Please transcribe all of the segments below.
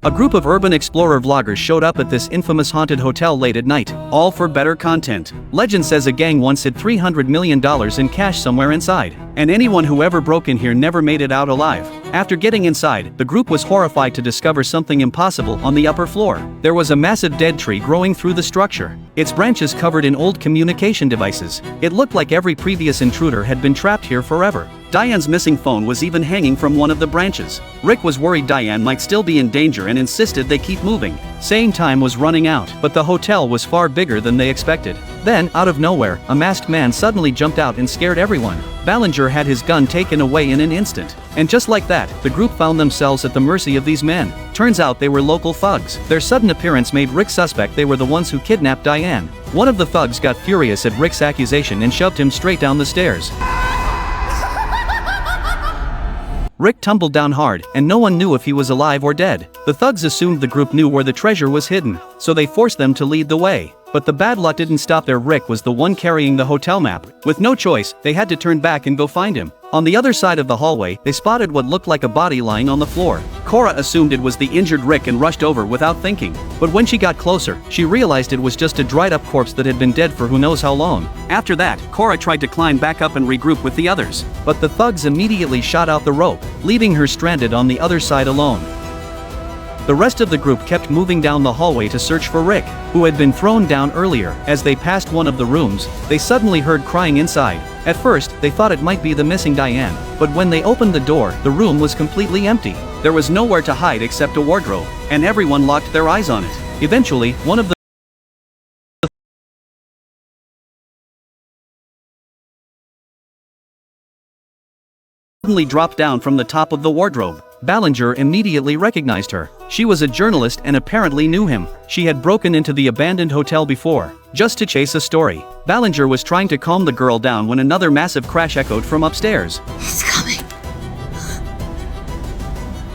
A group of urban explorer vloggers showed up at this infamous haunted hotel late at night, all for better content. Legend says a gang once hid $300 million in cash somewhere inside, and anyone who ever broke in here never made it out alive. After getting inside, the group was horrified to discover something impossible on the upper floor. There was a massive dead tree growing through the structure, its branches covered in old communication devices. It looked like every previous intruder had been trapped here forever. Diane's missing phone was even hanging from one of the branches. Rick was worried Diane might still be in danger and insisted they keep moving, saying time was running out. But the hotel was far bigger than they expected. Then, out of nowhere, a masked man suddenly jumped out and scared everyone. Ballinger had his gun taken away in an instant. And just like that, the group found themselves at the mercy of these men. Turns out they were local thugs. Their sudden appearance made Rick suspect they were the ones who kidnapped Diane. One of the thugs got furious at Rick's accusation and shoved him straight down the stairs. Rick tumbled down hard, and no one knew if he was alive or dead. The thugs assumed the group knew where the treasure was hidden, so they forced them to lead the way. But the bad luck didn't stop there. Rick was the one carrying the hotel map. With no choice, they had to turn back and go find him. On the other side of the hallway, they spotted what looked like a body lying on the floor. Cora assumed it was the injured Rick and rushed over without thinking. But when she got closer, she realized it was just a dried-up corpse that had been dead for who knows how long. After that, Cora tried to climb back up and regroup with the others. But the thugs immediately shot out the rope, leaving her stranded on the other side alone. The rest of the group kept moving down the hallway to search for Rick, who had been thrown down earlier. As they passed one of the rooms, they suddenly heard crying inside. At first, they thought it might be the missing Diane, but when they opened the door, the room was completely empty. There was nowhere to hide except a wardrobe, and everyone locked their eyes on it. Eventually, one of the suddenly dropped down from the top of the wardrobe. Ballinger immediately recognized her. She was a journalist and apparently knew him. She had broken into the abandoned hotel before, just to chase a story. Ballinger was trying to calm the girl down when another massive crash echoed from upstairs. It's coming.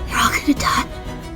You're all gonna die.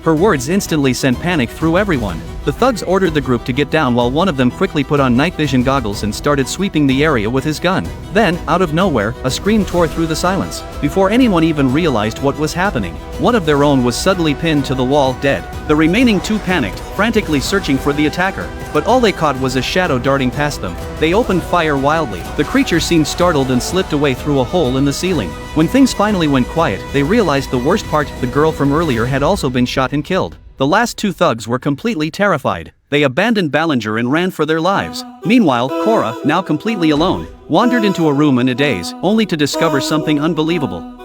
Her words instantly sent panic through everyone. The thugs ordered the group to get down while one of them quickly put on night vision goggles and started sweeping the area with his gun. Then, out of nowhere, a scream tore through the silence. Before anyone even realized what was happening, one of their own was suddenly pinned to the wall, dead. The remaining two panicked, frantically searching for the attacker, but all they caught was a shadow darting past them. They opened fire wildly. The creature seemed startled and slipped away through a hole in the ceiling. When things finally went quiet, they realized the worst part: the girl from earlier had also been shot and killed. The last two thugs were completely terrified. They abandoned Ballinger and ran for their lives. Meanwhile, Cora, now completely alone, wandered into a room in a daze, only to discover something unbelievable.